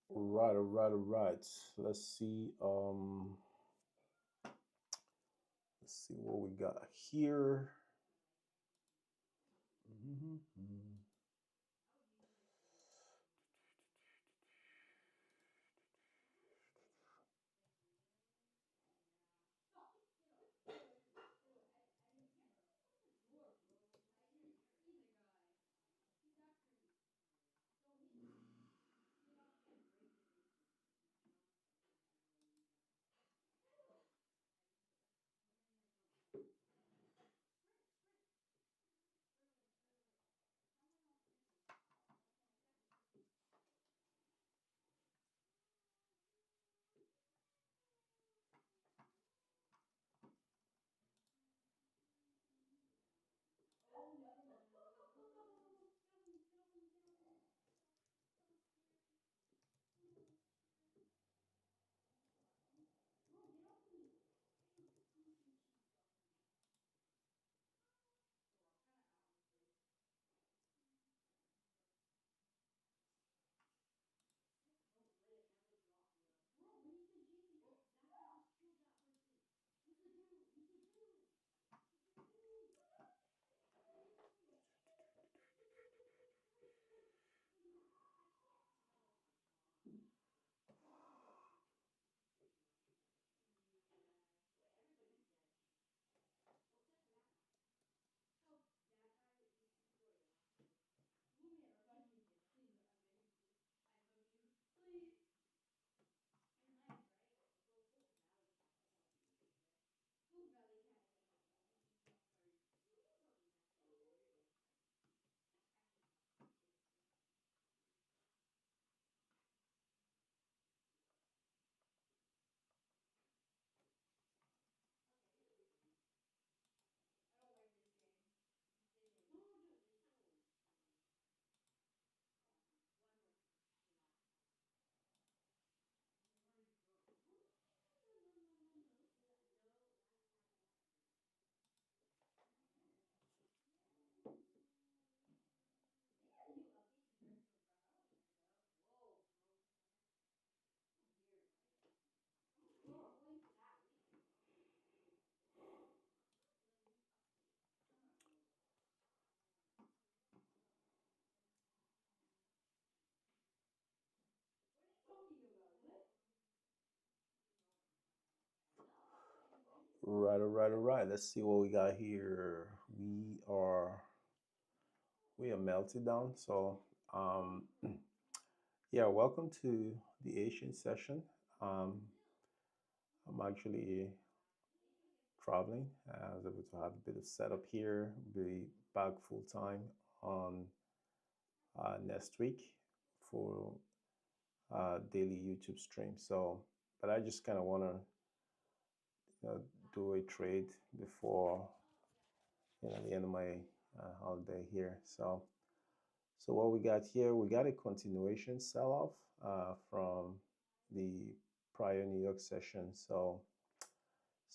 All right. Let's see. Let's see what we got here. Mhm. All right. Let's see what we got here. We are melted down. So, yeah, welcome to the Asian session. Um, I'm actually traveling. I was able to have a bit of setup here. Be back full time on next week for daily YouTube stream. So, but I just kind of want to do a trade before the end of my holiday here. So what we got here, we got a continuation sell-off from the prior New York session. So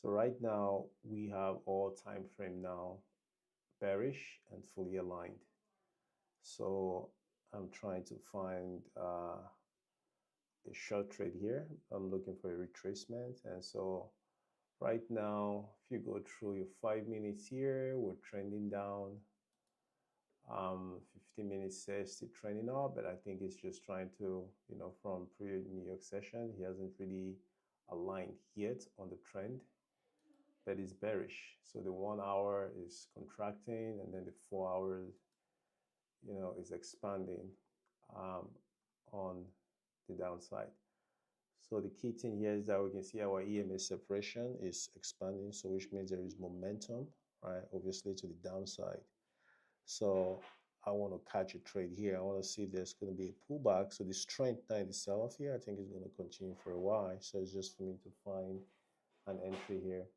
right now we have all time frame now bearish and fully aligned. So I'm trying to find a short trade here. I'm looking for a retracement, and so right now, if you go through your 5 minutes here, we're trending down. 15 minutes says still trending up, but I think it's just trying to, from pre New York session, he hasn't really aligned yet on the trend, but it's bearish. So the 1 hour is contracting, and then the 4 hours, is expanding on the downside. So the key thing here is that we can see our EMA separation is expanding, so which means there is momentum, right? Obviously to the downside. So I want to catch a trade here. I want to see if there's going to be a pullback. So this trend now in the sell-off here, I think is going to continue for a while. So it's just for me to find an entry here.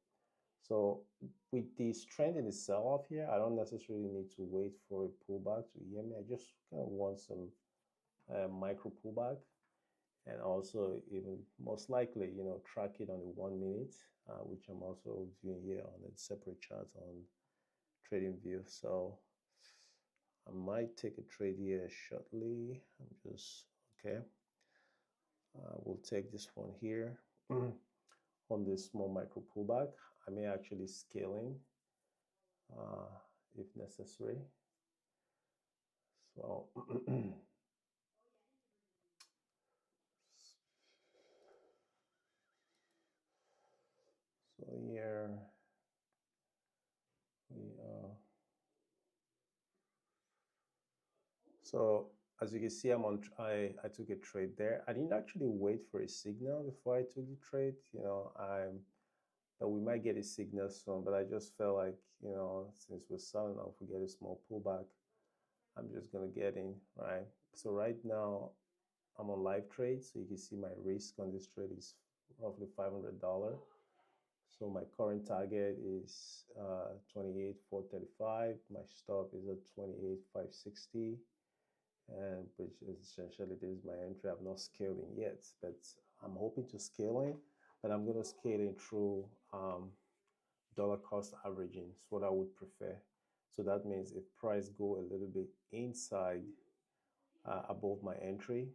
So with this trend in the sell-off here, I don't necessarily need to wait for a pullback to EMA. I just kind of want some micro pullback, and also even most likely, track it on the 1 minute, which I'm also viewing here on a separate chart on TradingView. So I might take a trade here shortly. I'm just okay. We'll take this one here on this small micro pullback. I may actually scale in uh, if necessary. So, so here we are. So as you can see, I took a trade there. I didn't actually wait for a signal before I took the trade. That we might get a signal soon, but I just felt like, since we're selling off, we get a small pullback. I'm just gonna get in, right? So right now I'm on live trade, so you can see my risk on this trade is roughly $500. So my current target is 28,435. My stop is at 28,560, and which is essentially this is my entry. I'm not scaling yet, but I'm hoping to scale in. But I'm gonna scale in through dollar cost averaging. Is what I would prefer. So that means if price go a little bit inside above my entry,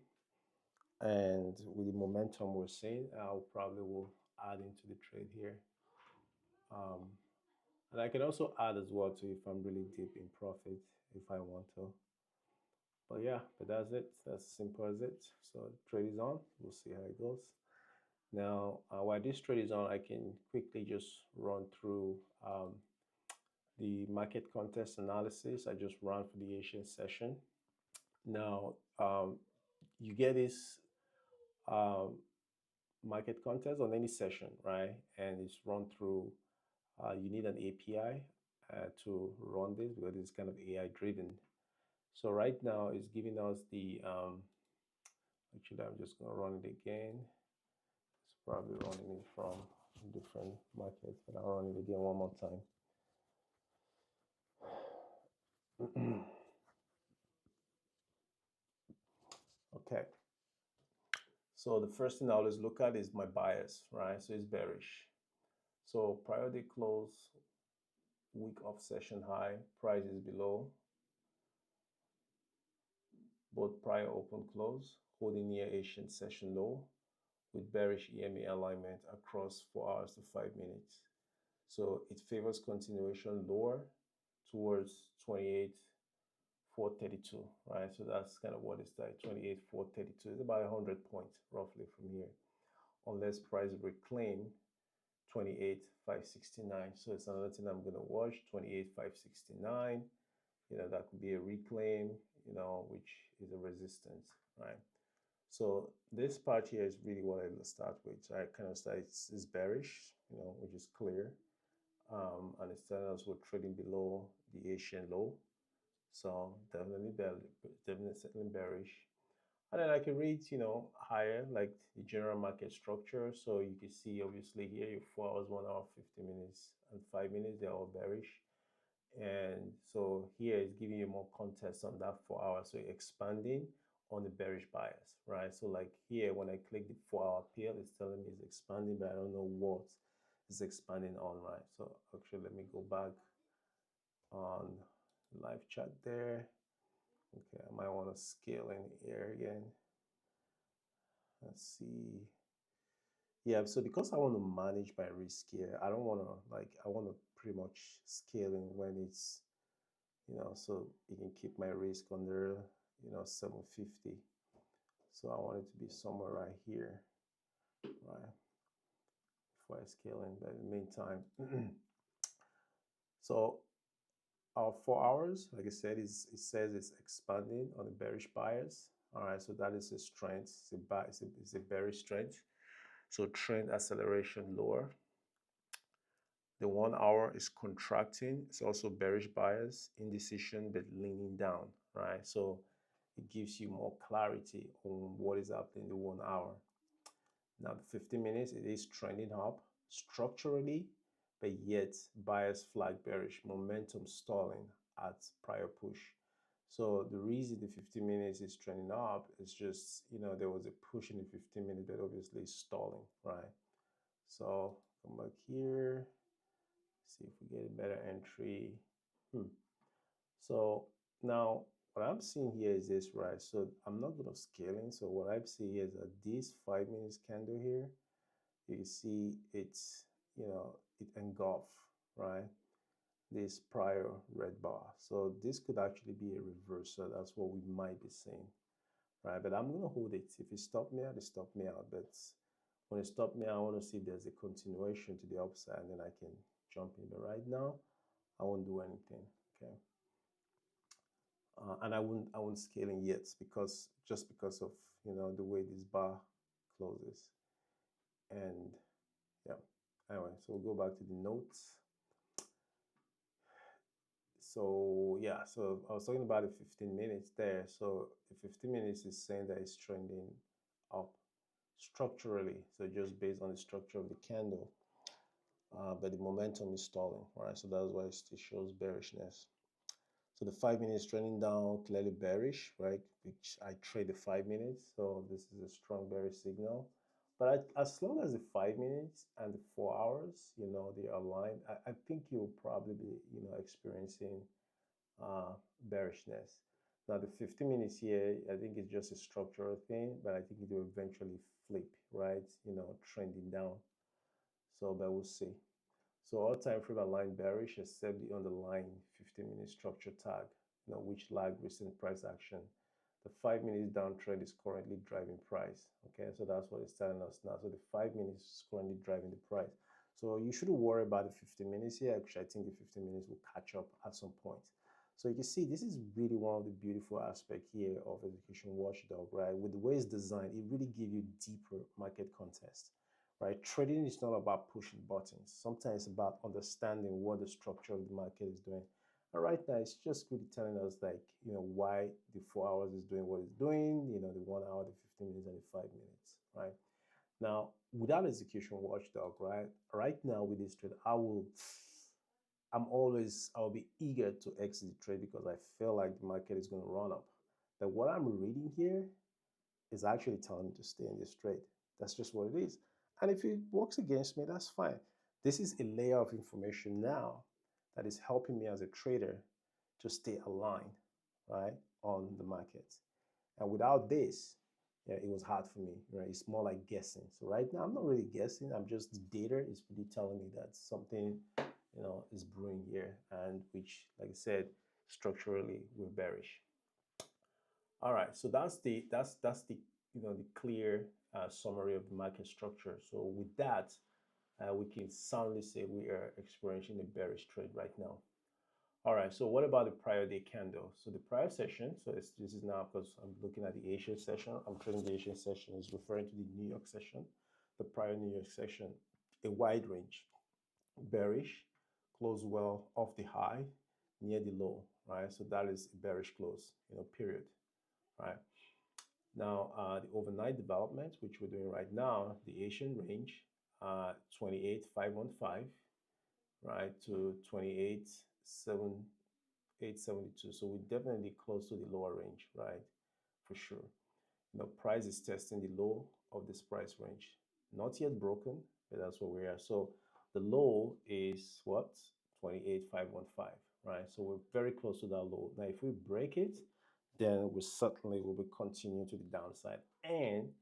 and with the momentum we're seeing, I'll probably will add into the trade here. Um, and I can also add as well to if I'm really deep in profit if I want to. But yeah, but that's it. That's as simple as it. So trade is on. We'll see how it goes. Now, while this trade is on, I can quickly just run through the market context analysis I just ran for the Asian session. Now, you get this um, market context on any session, right? And it's run through, you need an API to run this because it's kind of AI driven. So right now it's giving us the, actually I'm just gonna run it again. It's probably running it from different markets, but I'll run it again one more time. Okay. So the first thing I always look at is my bias, right? So it's bearish. So prior to close, week of session high, price is below both prior open close, holding near Asian session low with bearish EMA alignment across 4 hours to 5 minutes. So it favors continuation lower towards 28,432, right? So that's kind of what it's like, 28,432. It's about 100 points roughly from here, unless price reclaim 28,569. So it's another thing I'm going to watch, 28,569. That could be a reclaim, which is a resistance, right? So this part here is really what I start with. So I kind of start, it's bearish, which is clear. And it's telling us we're trading below the Asian low. So definitely bearish. And then I can read, higher, like the general market structure. So you can see, obviously, here your 4 hours, 1 hour, 50 minutes, and 5 minutes, they're all bearish. And so here is giving you more context on that 4 hours. So expanding on the bearish bias, right? So like here, when I click the 4-hour PL, it's telling me it's expanding, but I don't know what it's expanding on, right? So actually, let me go back on live chat there. Okay, I might want to scale in here again. Let's see. Yeah, so because I want to manage my risk here, I don't want to I want to pretty much scale in when it's, so it can keep my risk under, 750. So I want it to be somewhere right here, right? Before I scale in, but in the meantime, so our 4 hours, like I said, it says it's expanding on the bearish bias. All right, so that is a strength. It's a bearish strength. So trend acceleration lower. The 1 hour is contracting. It's also bearish bias, indecision, but leaning down, right? So it gives you more clarity on what is happening in the 1 hour. Now the 50 minutes, it is trending up structurally, but yet bias flag bearish, momentum stalling at prior push. So the reason the 50 minutes is trending up is just, there was a push in the 15 minutes, but obviously stalling, right? So come back here, see if we get a better entry. So now what I'm seeing here is this, right? So I'm not going to scaling. So what I see here is that this 5 minutes candle here, you can see it's, it engulf, right? This prior red bar. So this could actually be a reversal. That's what we might be seeing, right? But I'm going to hold it. If it stop me out, it stop me out. But when it stop me, I want to see if there's a continuation to the upside, and then I can jump in. But right now, I won't do anything. Okay. And I won't scaling yet because just because of the way this bar closes. And yeah. Anyway, so we'll go back to the notes. So yeah, so I was talking about the 15 minutes there. So the 15 minutes is saying that it's trending up structurally. So just based on the structure of the candle, but the momentum is stalling, right? So that's why it still shows bearishness. So the 5 minutes trending down, clearly bearish, right? Which I trade the 5 minutes. So this is a strong bearish signal. But as long as the 5 minutes and the 4 hours, they are aligned, I think you'll probably be, experiencing bearishness. Now the 50 minutes here, I think it's just a structural thing, but I think it will eventually flip, right? Trending down. So, but we'll see. So all time frame aligned bearish except the underlying 15-minute structure tag, which lag recent price action. The 5 minutes downtrend is currently driving price. Okay, so that's what it's telling us now. So the 5 minutes is currently driving the price. So you shouldn't worry about the 15 minutes here, because I think the 15 minutes will catch up at some point. So you can see this is really one of the beautiful aspects here of Execution Watchdog, right? With the way it's designed, it really gives you deeper market context, right? Trading is not about pushing buttons. Sometimes it's about understanding what the structure of the market is doing. And right now, it's just really telling us, like, why the 4 hours is doing what it's doing, the 1 hour, the 15 minutes, and the 5 minutes, right? Now, without Execution Watchdog, right? Right now with this trade, I'll be eager to exit the trade because I feel like the market is going to run up. But what I'm reading here is actually telling me to stay in this trade. That's just what it is. And if it works against me, that's fine. This is a layer of information now that is helping me as a trader to stay aligned, right, on the market. And without this, yeah, it was hard for me, right? It's more like guessing. So right now, I'm not really guessing. I'm just, the data is really telling me that something, is brewing here, and which, like I said, structurally, we're bearish. All right, so that's the the clear summary of the market structure. So with that, we can soundly say we are experiencing a bearish trade right now. All right, so what about the prior day candle? So the prior session, so this is now because I'm looking at the Asian session. I'm trading the Asian session, is referring to the New York session, the prior New York session, a wide range, bearish, close well off the high, near the low, right? So that is a bearish close, period, right? Now, the overnight development, which we're doing right now, the Asian range, 28,515, right, to 28,872. So we're definitely close to the lower range, right, for sure. Price is testing the low of this price range. Not yet broken, but that's what we are. So the low is what? 28,515, right? So we're very close to that low. Now, if we break it, then we certainly will be continuing to the downside. And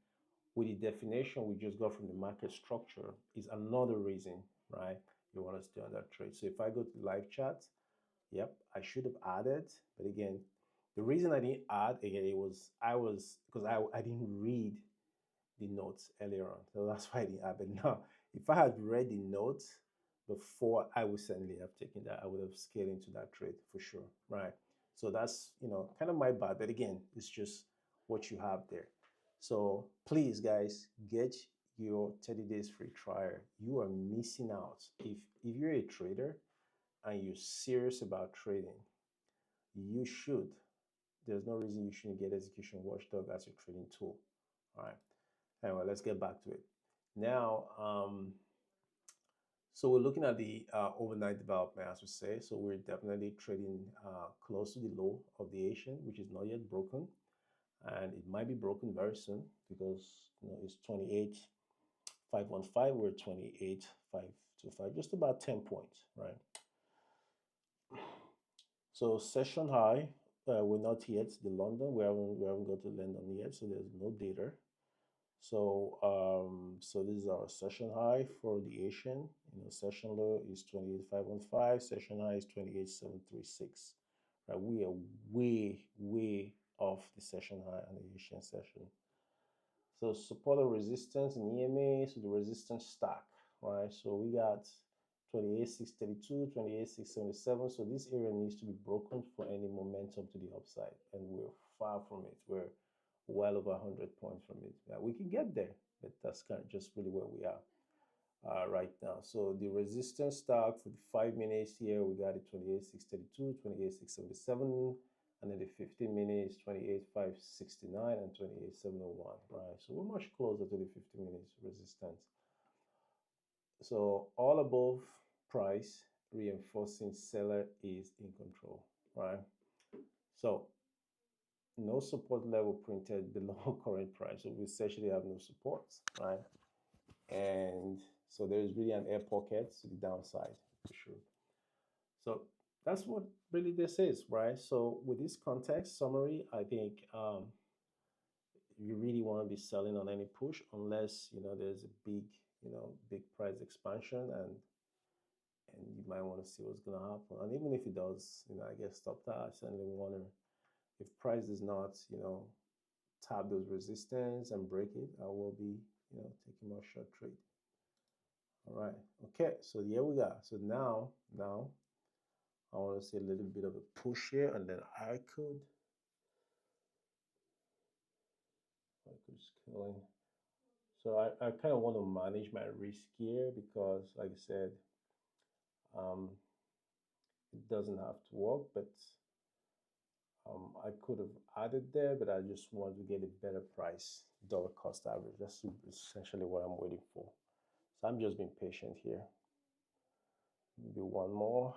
with the definition we just got from the market structure is another reason, right? You want to stay on that trade. So if I go to the live chat, yep, I should have added, but again, the reason I didn't add again, because I didn't read the notes earlier on, so that's why I didn't add. But now, if I had read the notes before, I would certainly have taken that. I would have scaled into that trade for sure, right? So that's kind of my bad, but again, it's just what you have there. So please, guys, get your 30 days free trial. You are missing out. If you're a trader and you're serious about trading, you should. There's no reason you shouldn't get Execution Watchdog as your trading tool. All right. Anyway, let's get back to it. Now, so we're looking at the overnight development, as we say. So we're definitely trading close to the low of the Asian, which is not yet broken. And it might be broken very soon because it's 28,515. We're 28,525, just about 10 points, right? So session high we're not yet the London. We haven't got to London yet, so there's no data. So this is our session high for the Asian. Session low is 28,515. Session high is 28,736. Right, we are way off the session high on the Asian session. So support and resistance in EMA, so the resistance stack, right? So we got 28,632, 28,677. So this area needs to be broken for any momentum to the upside, and we're far from it. We're well over 100 points from it. Yeah, we can get there, but that's kind of just really where we are right now. So the resistance stack for the 5 minutes here, we got it 28,632, 28,677, and then the 15 minutes 28,569 and 28,701, right? So we're much closer to the 15 minutes resistance. So all above price reinforcing seller is in control, right? So no support level printed below current price. So we essentially have no support, right? And so there is really an air pocket to the downside for sure. So that's what really this is, right? So with this context summary, I think you really want to be selling on any push unless there's a big price expansion, and you might want to see what's going to happen. And even if it does, I guess stop that. I certainly want to, if price does not tap those resistance and break it, I will be taking more short trade. All right, okay, so here we go. So now I want to see a little bit of a push here, and then I could scale in. So I kind of want to manage my risk here because, like I said, it doesn't have to work, but I could have added there, but I just want to get a better price, dollar cost average. That's essentially what I'm waiting for. So I'm just being patient here. Maybe one more.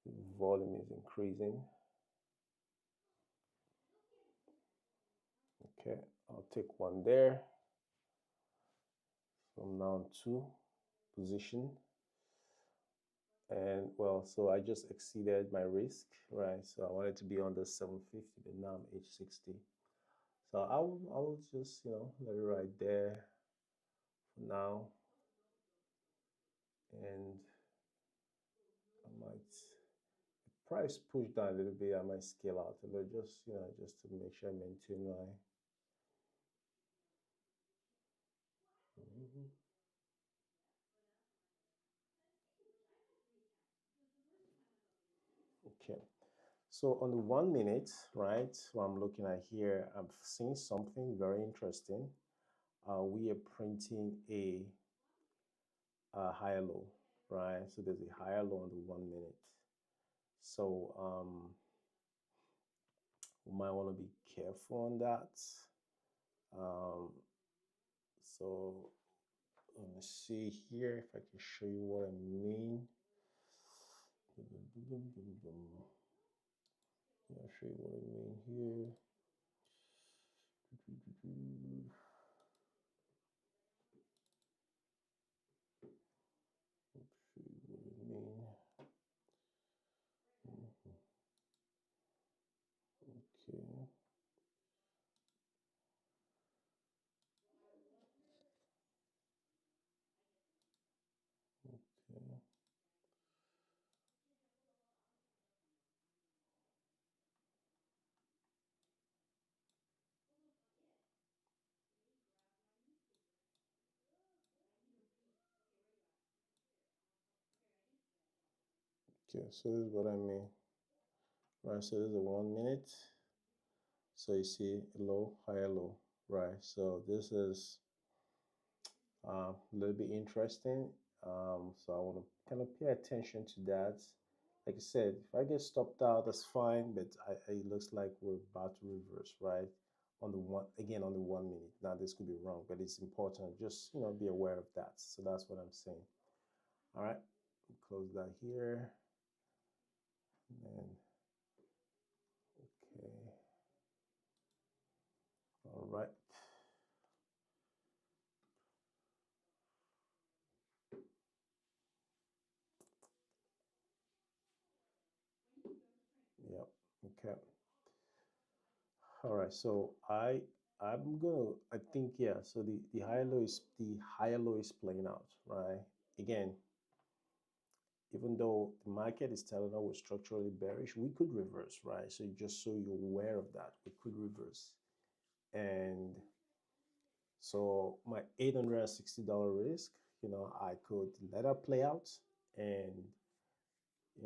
The volume is increasing. Okay, I'll take one there. From now to position. And well, so I just exceeded my risk, right? So I wanted to be under 750, but now I'm 860. So I will just let it right there for now, and I might, if price push down a little bit, I might scale out a little, just just to make sure I maintain my. Okay. So on the 1 minute, right, what I'm looking at here, I'm seeing something very interesting. We are printing a higher low, right? So there's a higher low on the 1 minute. So we might want to be careful on that. So let me see here if I can show you what I mean. I'll show you what I mean here. Okay. Okay. Okay, so this is what I mean. Right, so this is a 1 minute. So you see low, higher low, right? So this is a little bit interesting. So I want to kind of pay attention to that. Like I said, if I get stopped out, that's fine, but it looks like we're about to reverse, right? On the on the 1 minute. Now this could be wrong, but it's important. Just be aware of that. So that's what I'm saying. All right, close that here. And okay. All right. Okay. All right. So I think, yeah. So the higher low is playing out, right? Again, even though the market is telling us we're structurally bearish, we could reverse, right? So just so you're aware of that, we could reverse. And so my $860 risk, I could let that play out, and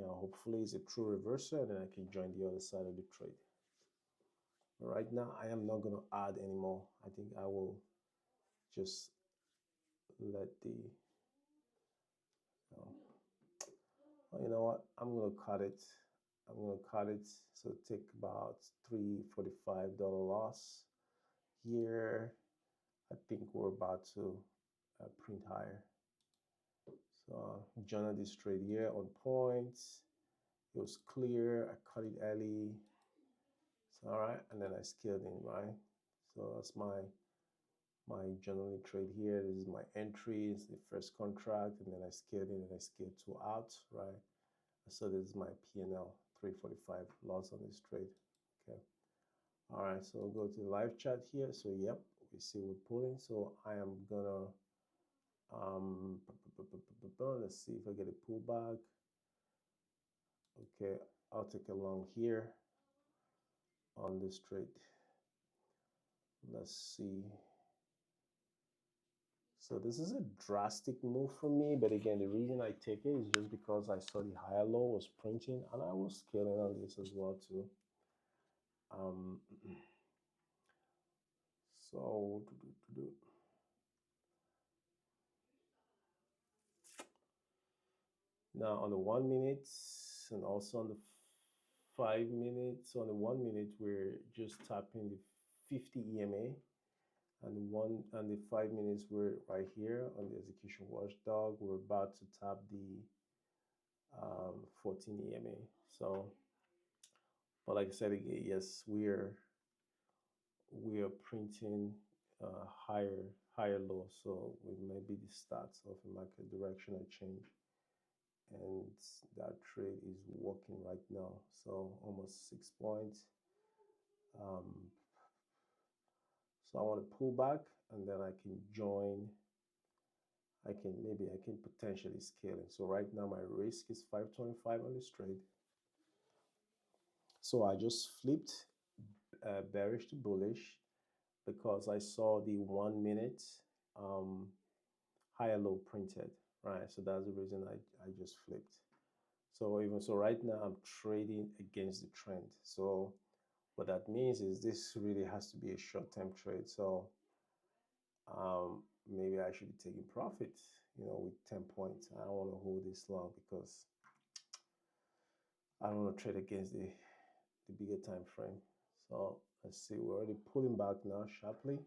hopefully it's a true reversal, and then I can join the other side of the trade. But right now, I am not going to add anymore. I think I will just let the, well, you know what? I'm going to cut it. I'm going to cut it. So take about $345 loss here. I think we're about to print higher. So join this trade here on points. It was clear. I cut it early. So, all right, and then I scaled in, right? So that's my generally trade here. This is my entry. It's the first contract, and then I scaled in and I scaled two out, right? So this is my P&L, 345 loss on this trade. Okay. All right, so we'll go to the live chat here. So yep, we see we're pulling. So I am gonna let's see if I get a pullback. Okay, I'll take a long here on this trade. Let's see. So this is a drastic move for me, but again, the reason I take it is just because I saw the higher low was printing, and I was scaling on this as well too. So now on the 1 minute and also on the 5 minutes. So on the 1 minute, we're just tapping the 50 EMA, and the 5 minutes we're right here on the execution watchdog. We're about to tap the 14 EMA. So, but like I said again, yes, we are printing higher low. So we may be the starts of a market directional change, and that trade is working right now. So almost 6 points. So I want to pull back, and then I can join. I can potentially scale it. So right now my risk is 525 on this trade. So I just flipped bearish to bullish because I saw the 1 minute higher low printed, right? So that's the reason I just flipped. So even so, right now I'm trading against the trend. So what that means is this really has to be a short-term trade. So maybe I should be taking profit, with 10 points. I don't want to hold this long because I don't want to trade against the bigger time frame. So let's see, we're already pulling back now sharply.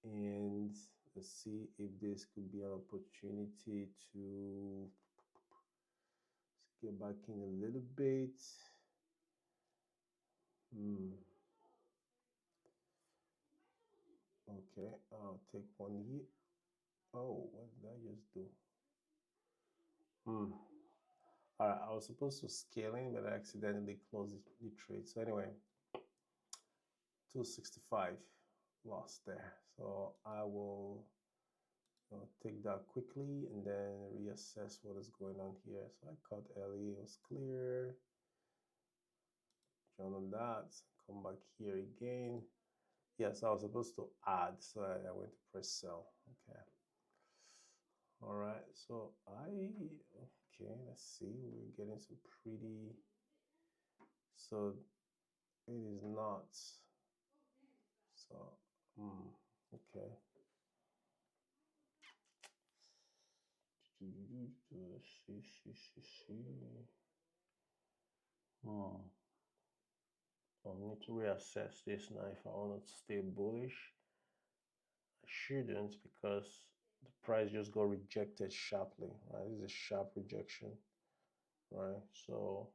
And let's see if this could be an opportunity to get back in a little bit. Okay, I'll take one here. Oh, what did I just do? All right, I was supposed to scale in, but I accidentally closed the trade. So anyway, 265 lost there. So I will take that quickly and then reassess what is going on here. So I cut early, it was clear. Join on that, come back here again. Yes, I was supposed to add, so I went to press sell. Okay. All right, so okay, let's see, we're getting some pretty, so it is not, so, okay. See. I need to reassess this now if I want to stay bullish. I shouldn't because the price just got rejected sharply, right? This is a sharp rejection, right? So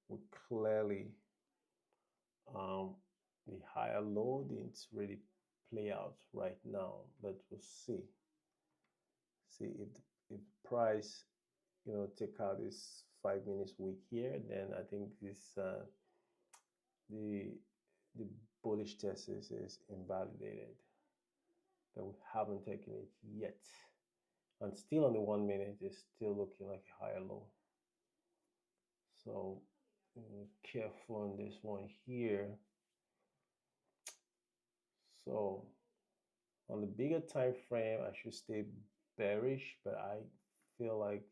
we clearly, the higher low didn't really play out right now, but we'll see if the price, take out this 5 minutes weak here, then I think this the the bullish thesis is invalidated. But we haven't taken it yet. And still on the 1 minute, it's still looking like a higher low. So careful on this one here. So on the bigger time frame, I should stay bearish, but I feel like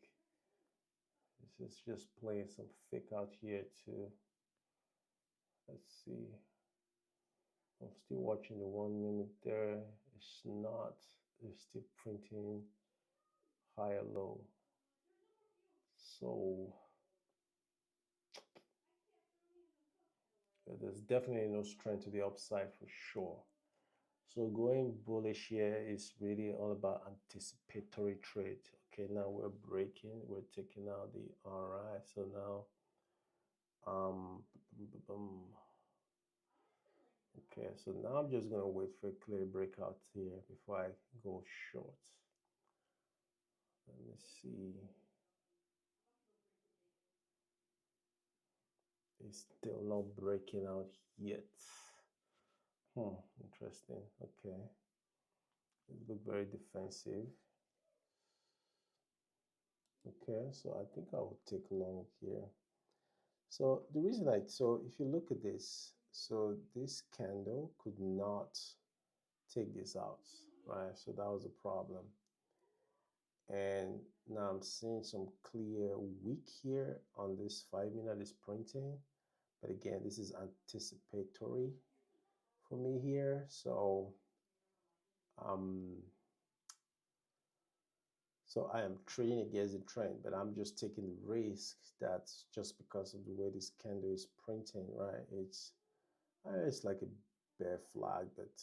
this is just playing some fake out here too. Let's see. I'm still watching the 1 minute there. It's not. It's still printing higher low. So there's definitely no strength to the upside for sure. So going bullish here is really all about anticipatory trade. Okay, now we're breaking, we're taking out the RI. So now, okay, so now I'm just gonna wait for a clear breakout here before I go short. Let me see. It's still not breaking out yet. Interesting. Okay. It looks very defensive. Okay, so I think I will take long here. So the reason so if you look at this, so this candle could not take this out, right? So that was a problem. And now I'm seeing some clear wick here on this 5 minute is printing. But again, this is anticipatory for me here. So so I am trading against the trend, but I'm just taking the risk that's just because of the way this candle is printing, right? It's like a bear flag, but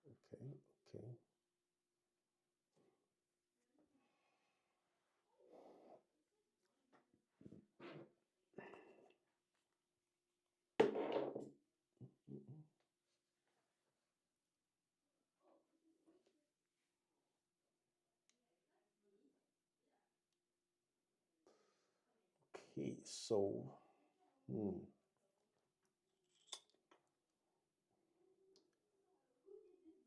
okay, okay. Okay, so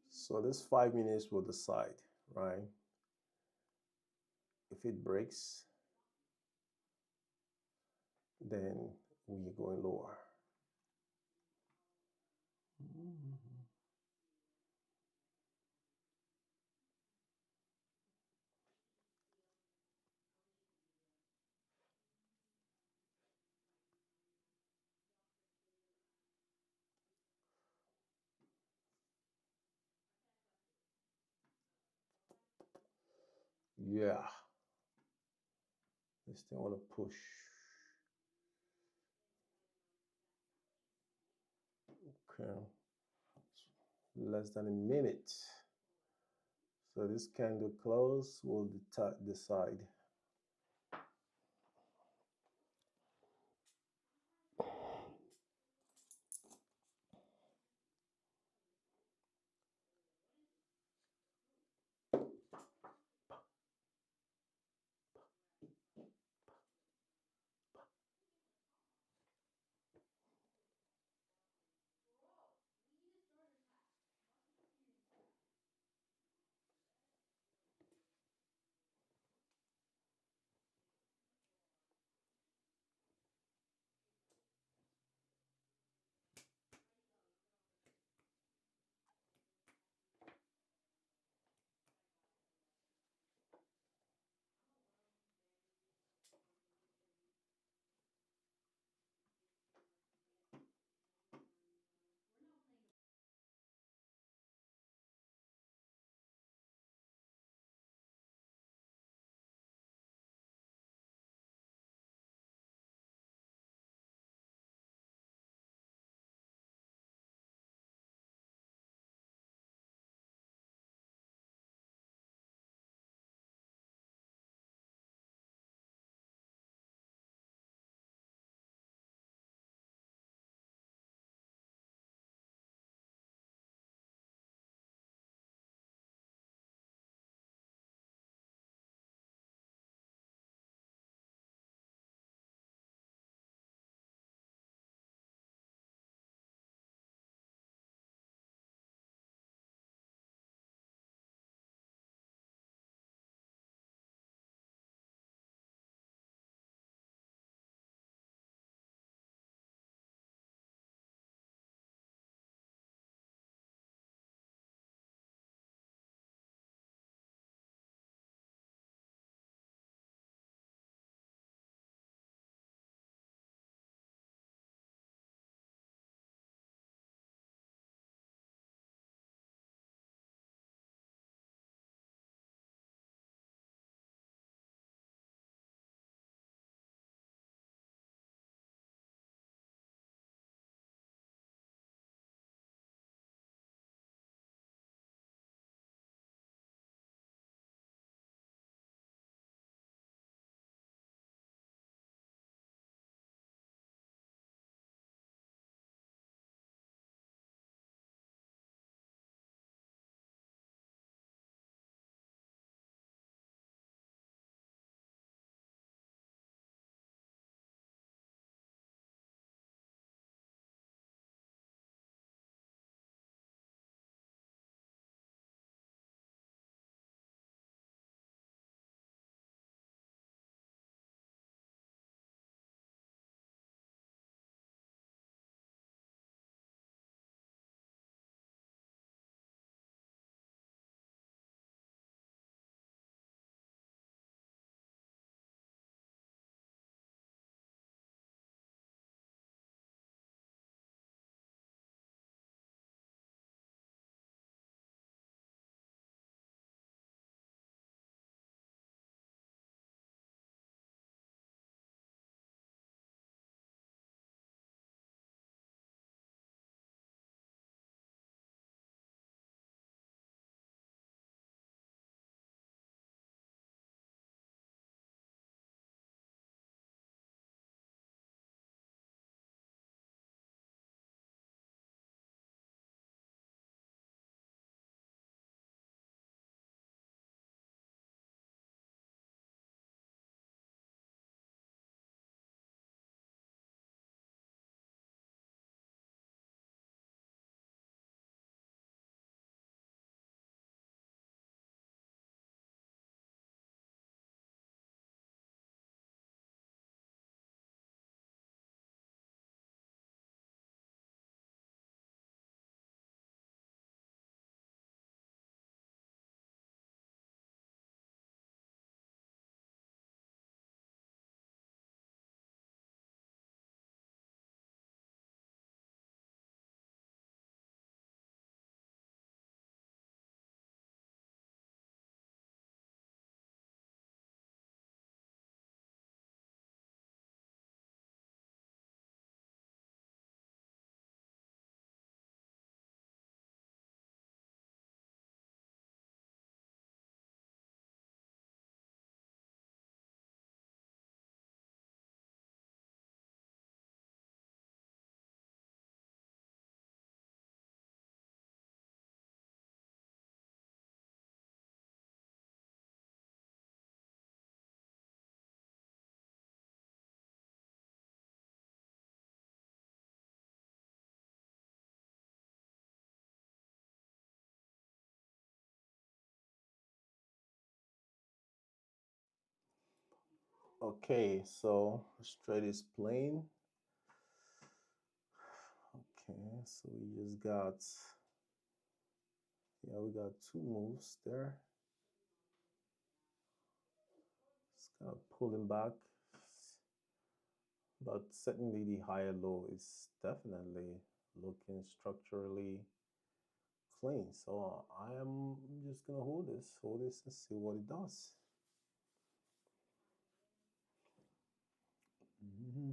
so this 5 minutes will decide, right? If it breaks, then we're going lower. Yeah, they still want to push. Okay, less than a minute. So this candle close will decide. Okay, so straight is plain. Okay, so we just got, yeah, we got two moves there. It's kind of pulling back, but certainly the higher low is definitely looking structurally clean. So I am just gonna hold this and see what it does. Mm-hmm.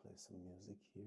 Play some music here.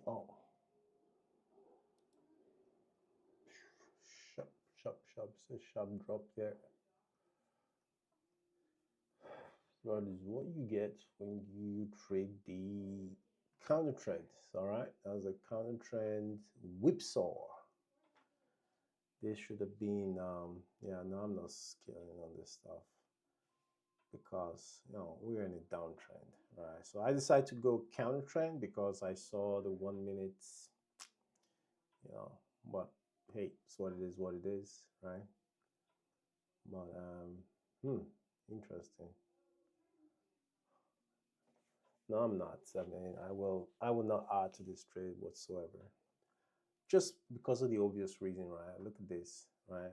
Oh, sharp, sharp, sharp. So sharp drop there. That is what you get when you trade the counter trend. All right, that was a counter trend whipsaw. This should have been, yeah, no, I'm not scaling on this stuff because, we're in a downtrend, right? So I decided to go counter trend because I saw the 1 minute, you know, but hey, it's what it is, what it is, right? But, interesting. No, I'm not. I mean, I will not add to this trade whatsoever. Just because of the obvious reason, right? Look at this, right?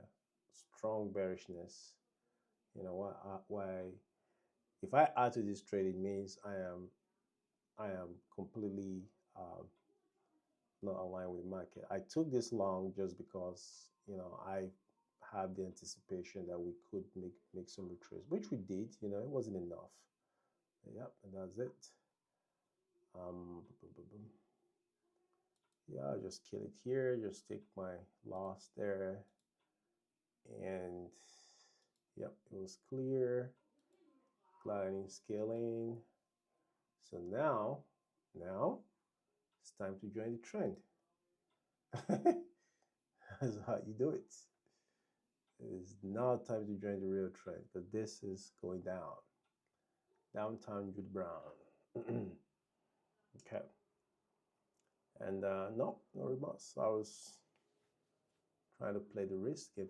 Strong bearishness. You know why? If I add to this trade, it means I am completely not aligned with the market. I took this long just because I had the anticipation that we could make some retrace, which we did. It wasn't enough. Yep, and that's it. Boom, boom, boom. Yeah, I'll just kill it here. Just take my loss there, and yep, it was clear. Gliding, scaling. So now it's time to join the trend. That's how you do it. It is now time to join the real trend because this is going down. Downtown Jude Brown. Okay. And no remorse. I was trying to play the risk game.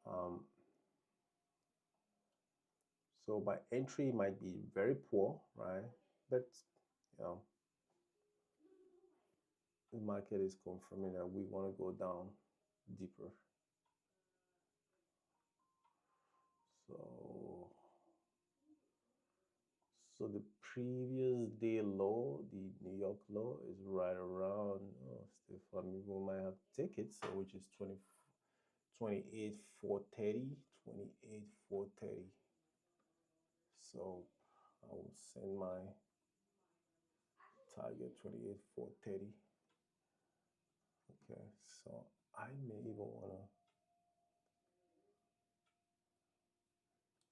Um, so my entry might be very poor, right? But you know, the market is confirming that we want to go down deeper. So, so the previous day low, the New York low, is right around. Oh, Stefan, we might have to take it. So, which is 28,430, 28,430. So, I will send my target 28,430. Okay, so I may even wanna.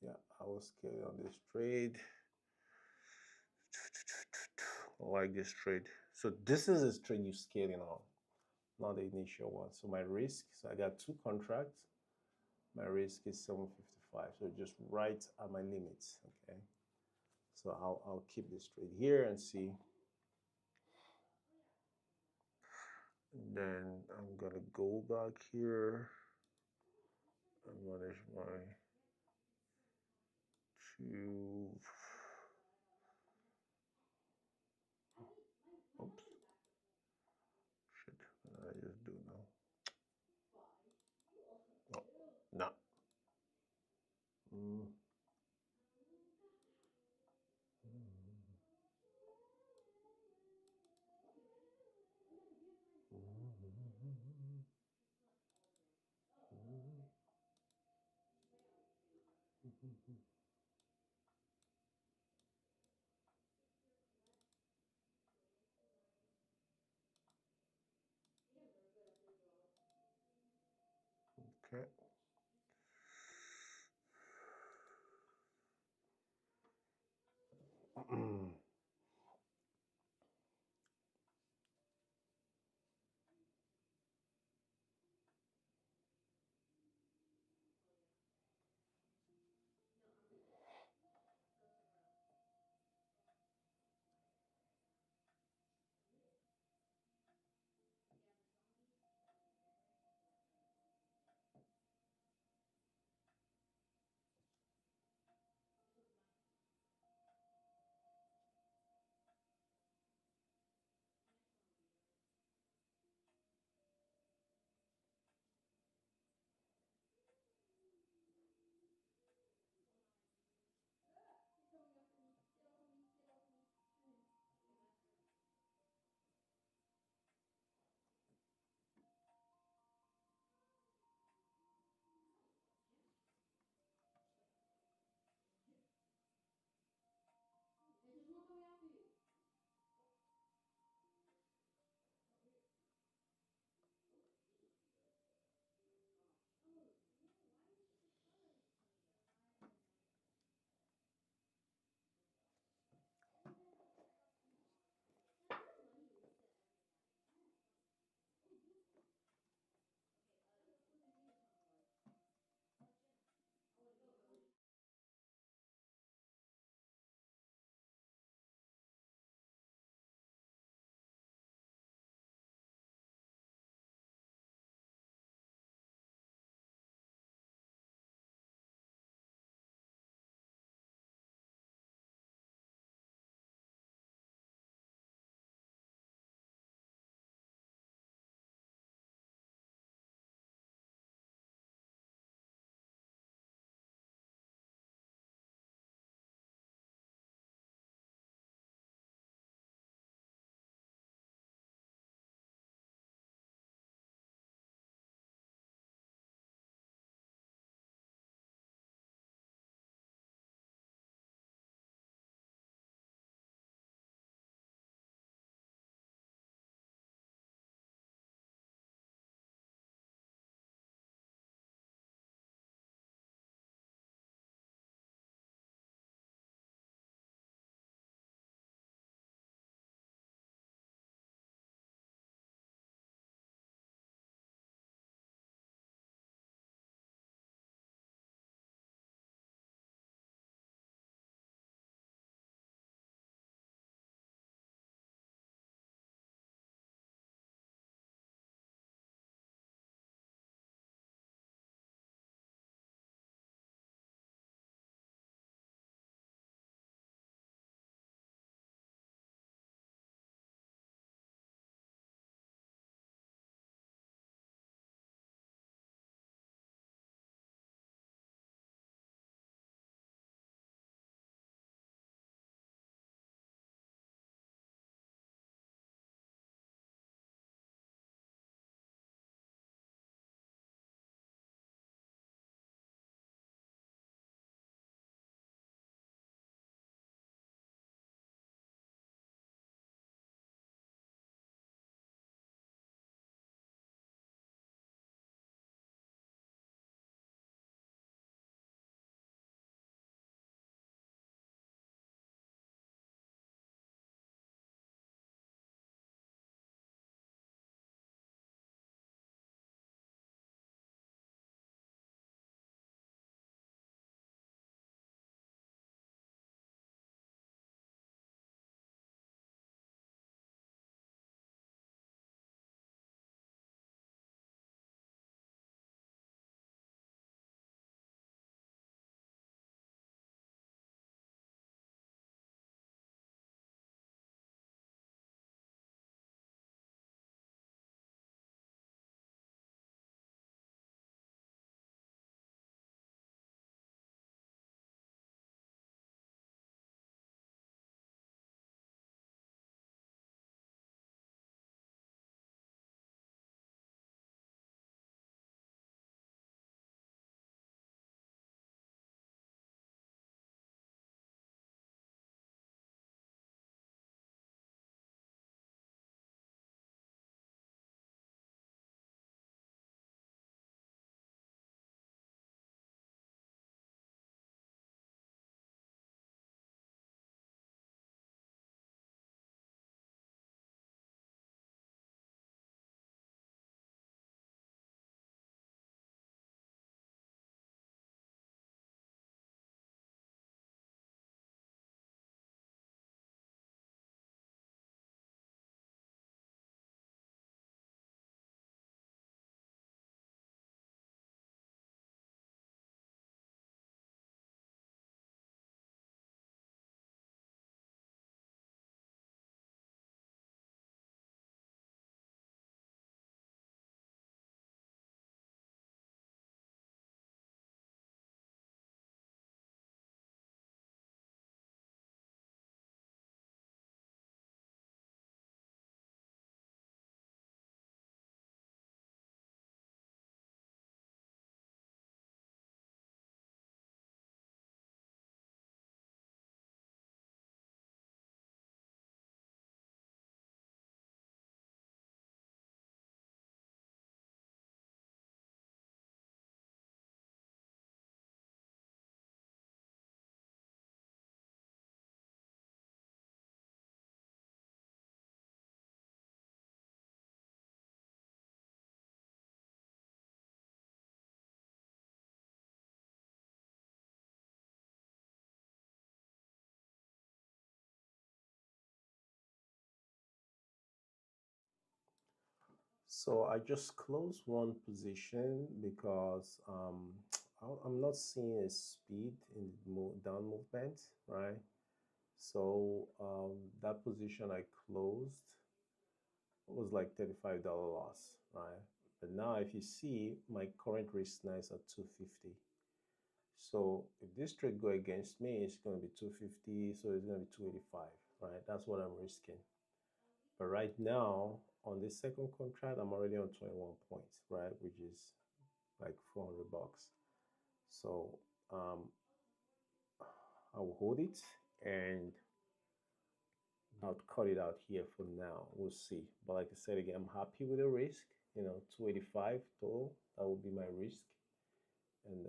Yeah, I will scale on this trade. I like this trade. So this is a trade you're scaling on, not the initial one. So my risk, so I got two contracts. My risk is 755. So just right at my limits. Okay. So I'll keep this trade here and see. And then I'm gonna go back here and manage my two. Oops. Shit. What did I just do now? Oh, no. Mm. Okay. So I just closed one position because I'm not seeing a speed in down movement, right? So that position I closed was like $35 loss, right? But now if you see my current risk now is at 250. So if this trade go against me, it's going to be 250, so it's going to be 285, right? That's what I'm risking. But right now, on this second contract, I'm already on 21 points, right? Which is like 400 bucks. So I will hold it and not cut it out here for now. We'll see. But like I said again, I'm happy with the risk. 285 total. That would be my risk. And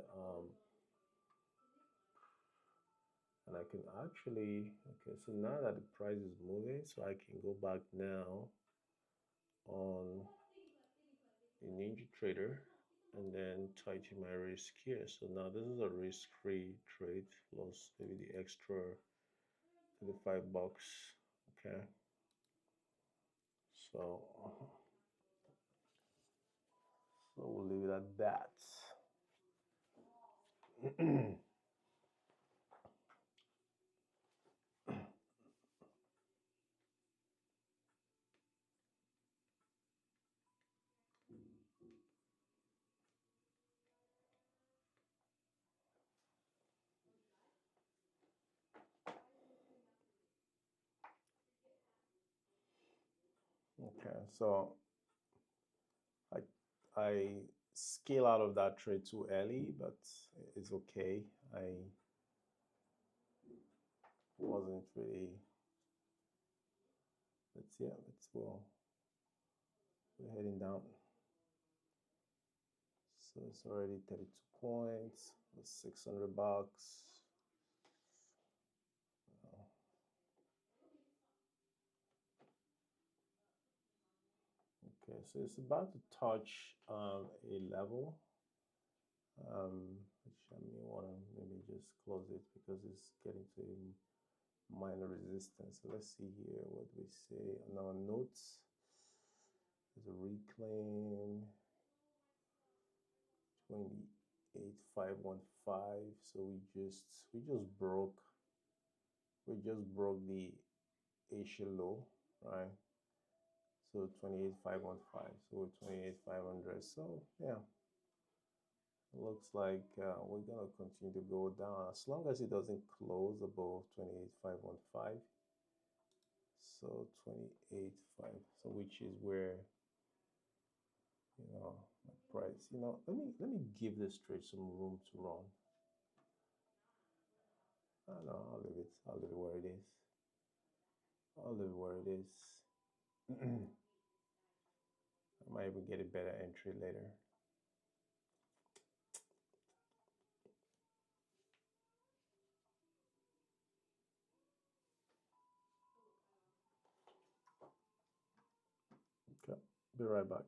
I can actually, okay, so now that the price is moving, so I can go back now on the Ninja Trader and then tighten my risk here. So now this is a risk-free trade plus maybe the extra $35. Okay. So we'll leave it at that. Okay, so I I scale out of that trade too early, but it's okay. I wasn't really. Let's yeah, let's go. We're heading down. So it's already 32 points, 600 bucks. Okay, so it's about to touch a level, which I may want to maybe just close it because it's getting to minor resistance. So let's see here what we say on our notes. There's a reclaim 28515. So we just broke the Asia low, right? So 28515. So 28500. So yeah, looks like we're gonna continue to go down as long as it doesn't close above 28515. So 285, so which is where my price. Let me give this trade some room to run. I don't know, I'll leave it where it is. I'll leave it where it is. I might even get a better entry later. Okay, be right back.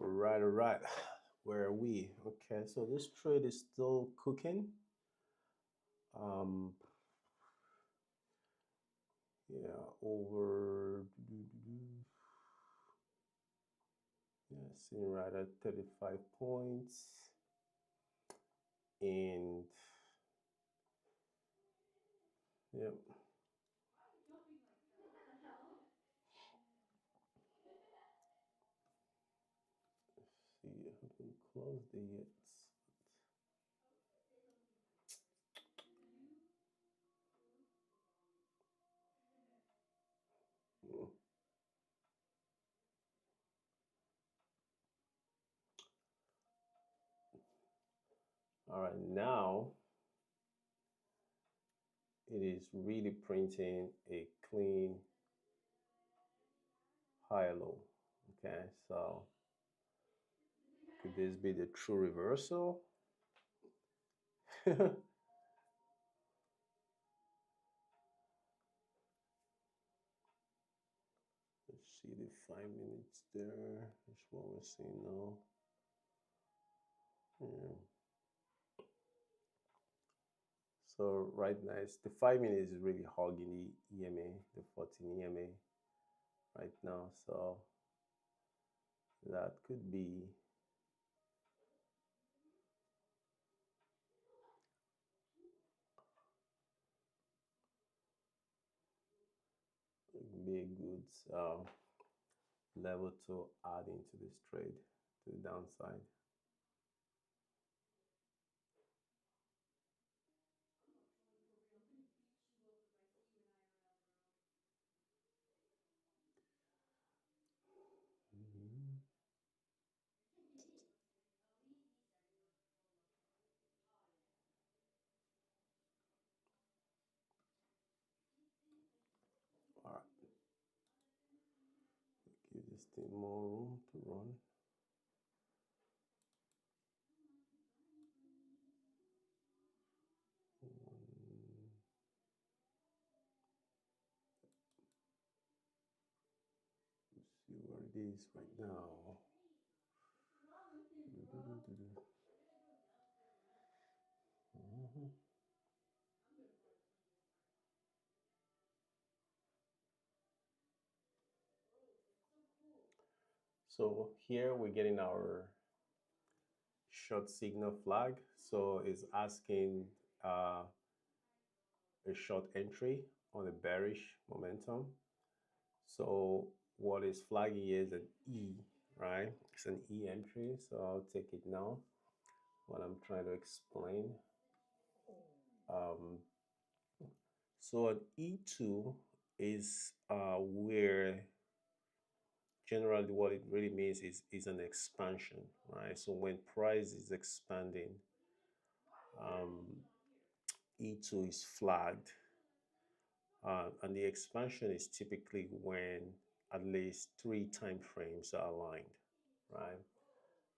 All right. Where are we? Okay, so this trade is still cooking. Um, yeah, over. Yeah, sitting right at 35 points. And yep. Let's see, I haven't closed it yet. Hmm. All right, now it is really printing a clean high low. Okay, so could this be the true reversal? Let's see the 5 minutes there. That's what we're seeing now. Yeah. So right now, the 5 minutes is really hogging the EMA, the 14 EMA right now. So that could be a good level to add into this trade to the downside. Mhm. All right, give this thing more room to run. Let's see where it is right now. Mhm. So here we're getting our short signal flag. So it's asking a short entry on a bearish momentum. So what is flagging here is an E, right? It's an E entry. So I'll take it now. What I'm trying to explain. Um, so an E2 is where generally what it really means is an expansion, right? So when price is expanding, um, E2 is flagged, and the expansion is typically when at least 3 time frames are aligned, right?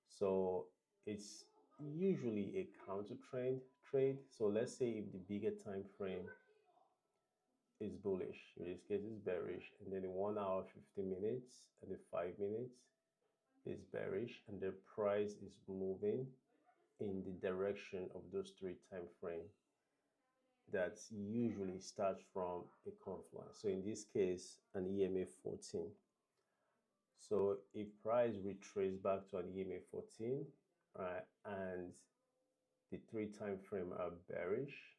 So it's usually a counter trend trade. So let's say if the bigger time frame is bullish, in this case it's bearish, and then the 1 hour 50 minutes and the 5 minutes is bearish, and the price is moving in the direction of those 3 time frame, that usually starts from a confluence. So in this case, an EMA 14. So if price retraces back to an EMA 14, right, and the 3 time frame are bearish,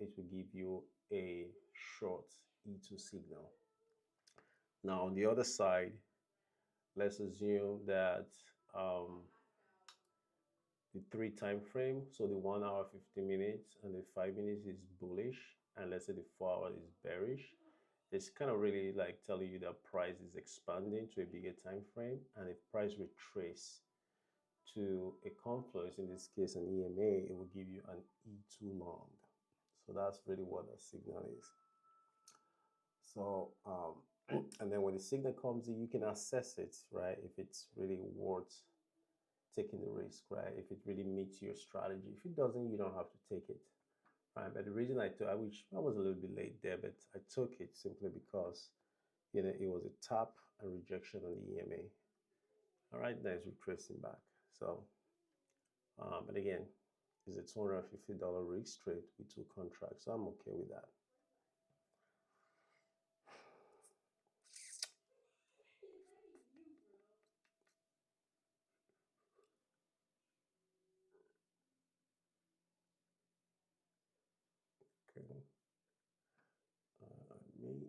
it will give you a short E2 signal. Now on the other side, let's assume that the 3 time frame, so the 1 hour 50 minutes and the 5 minutes is bullish, and let's say the 4 hour is bearish. It's kind of really like telling you that price is expanding to a bigger time frame, and if price retrace to a confluence, in this case an EMA, it will give you an E2 long. So that's really what a signal is. So and then when the signal comes in, you can assess it, right? If it's really worth taking the risk, right? If it really meets your strategy. If it doesn't, you don't have to take it, right? But the reason I took, which I was a little bit late there, but I took it simply because, it was a tap and rejection on the EMA. All right, nice, retracing back. So, but again, it's a $250 risk trade with 2 contracts, so I'm okay with that. Okay. Me.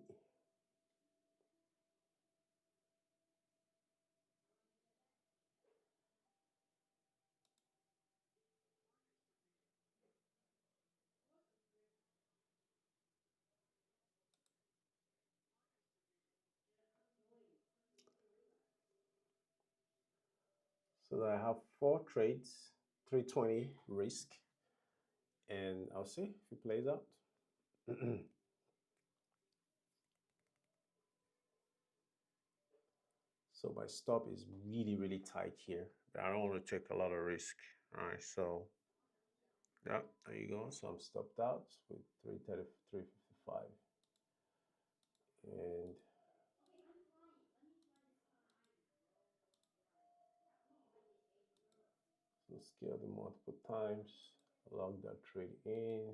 So I have 4 trades, 320 risk, and I'll see if it plays out. So my stop is really, really tight here, but I don't want to take a lot of risk. All right, so yeah, there you go. So I'm stopped out with 330, 355. And so scale the multiple times, log that trade in.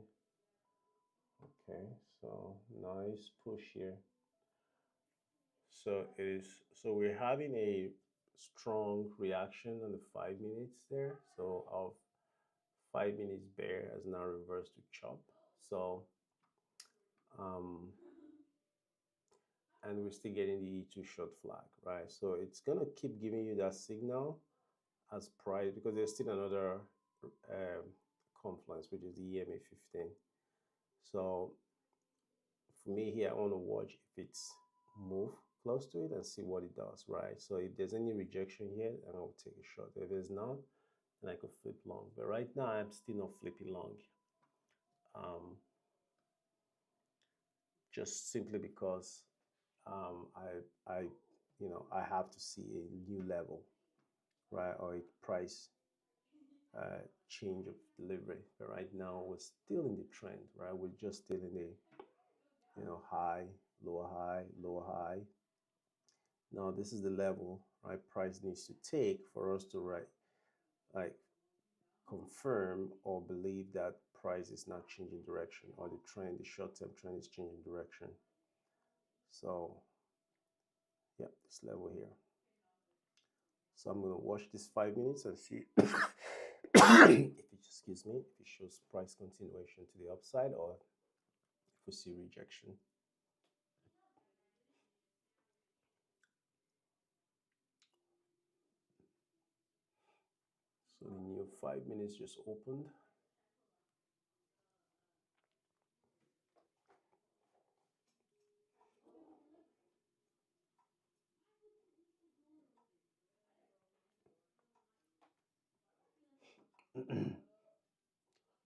Okay, so nice push here. So it is, so we're having a strong reaction on the 5 minutes there. So our 5 minutes bear has now reversed to chop. So um and we're still getting the E2 short flag, right? So it's gonna keep giving you that signal as price because there's still another um, confluence, which is the EMA 15. So for me here, I want to watch if it's move close to it and see what it does, right? So if there's any rejection here, then I'll take a shot. If there's not, then I could flip long. But right now, I'm still not flipping long. Just simply because I, I have to see a new level, right, or a price change of delivery. But right now, we're still in the trend, right? We're just still in a high, lower high, lower high. Now this is the level, right? Price needs to take for us to like confirm or believe that price is not changing direction or the trend, the short-term trend is changing direction. So yeah, this level here. So I'm going to watch this 5 minutes and see if excuse me, if it shows price continuation to the upside or if we see rejection. So the new 5 minutes just opened.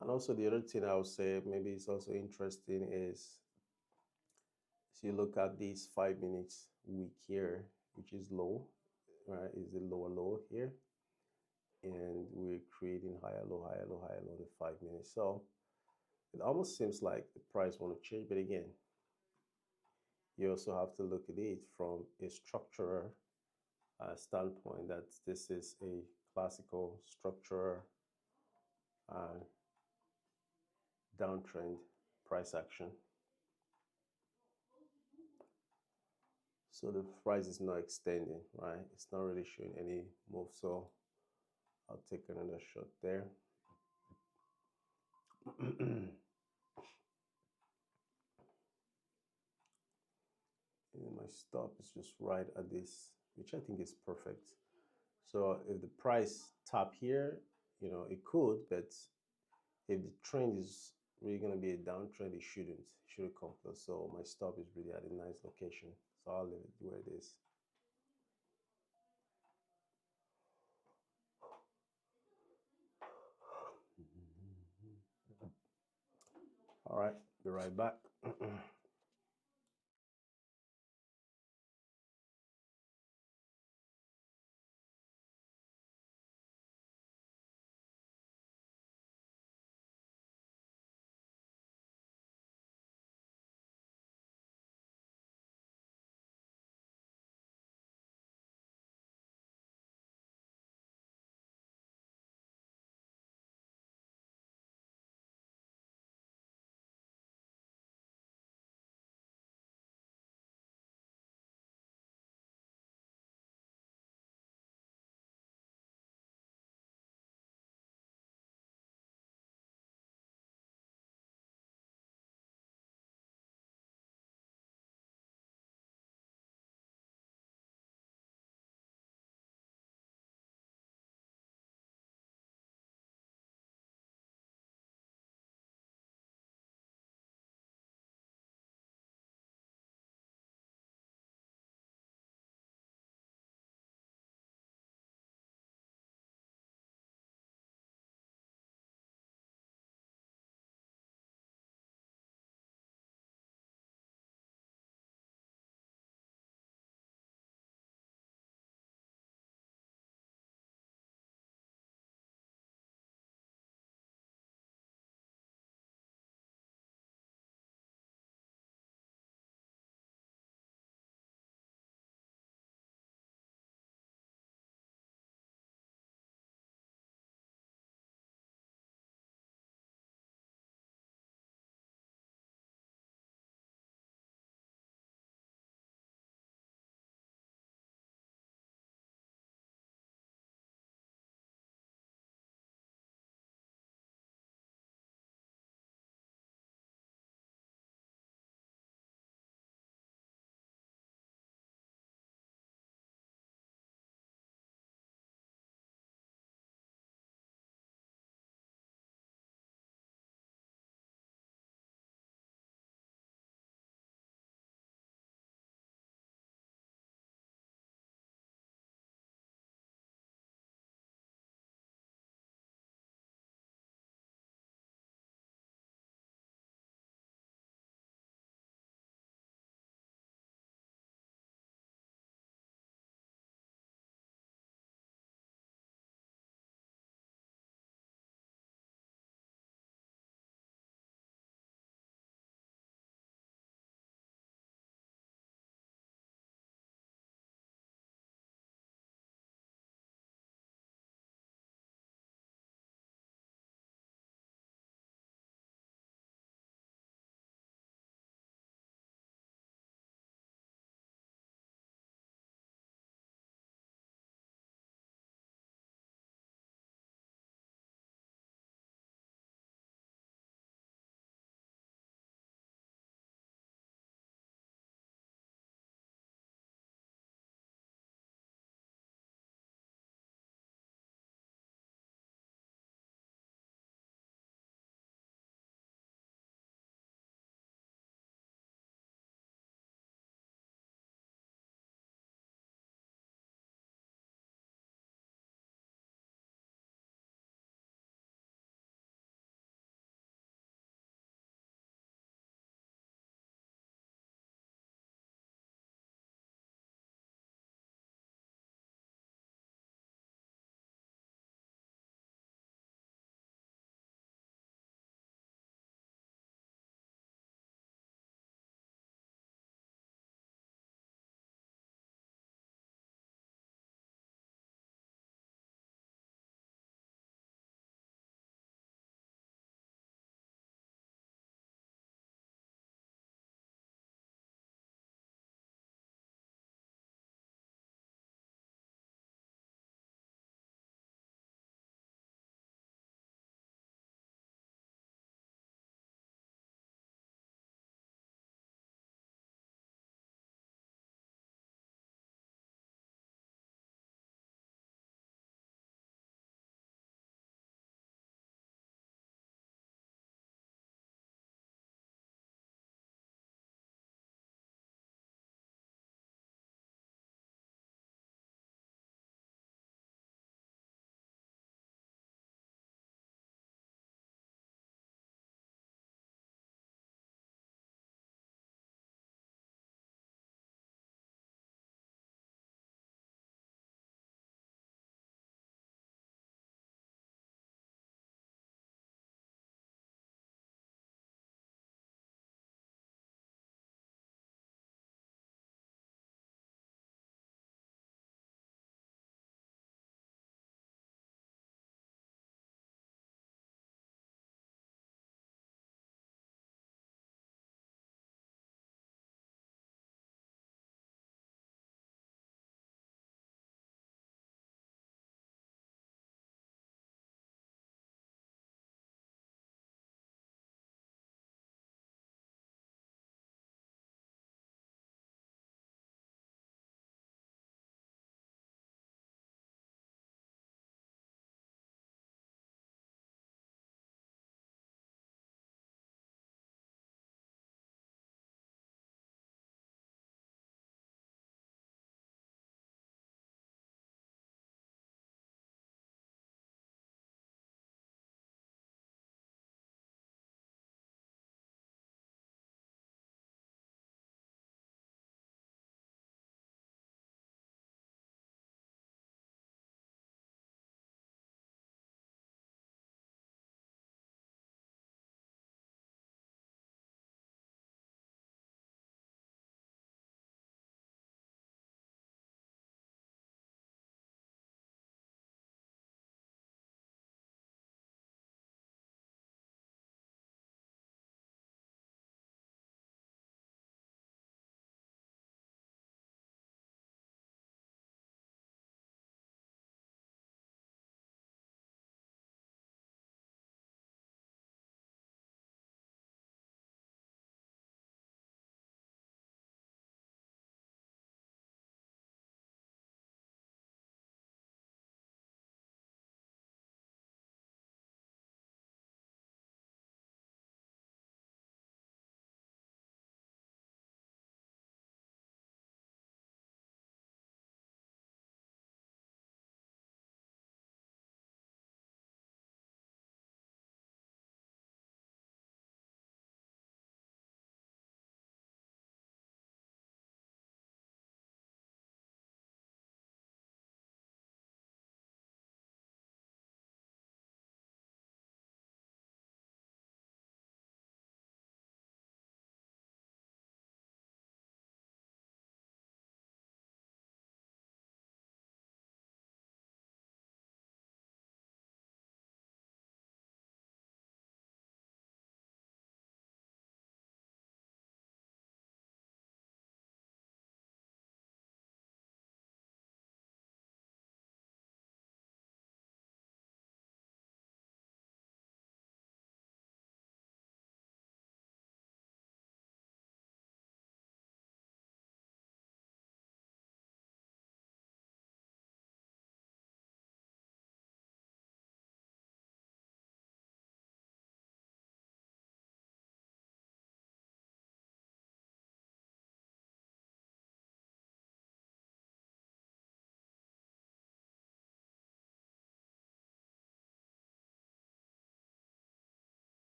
And also the other thing I would say maybe it's also interesting is so you look at this 5 minutes wick here, which is low, right? Is the lower low here. And we're creating higher low, higher low, higher low in the 5 minutes. So it almost seems like the price want to change, but again, you also have to look at it from a structural standpoint that this is a classical structural downtrend price action. So the price is not extending, right? It's not really showing any move. So I'll take another shot there. And my stop is just right at this, which I think is perfect. So if the price tap here, it could, but if the trend is really going to be a downtrend, it shouldn't come close. So my stop is really at a nice location. So I'll leave it where it is. All right, be right back.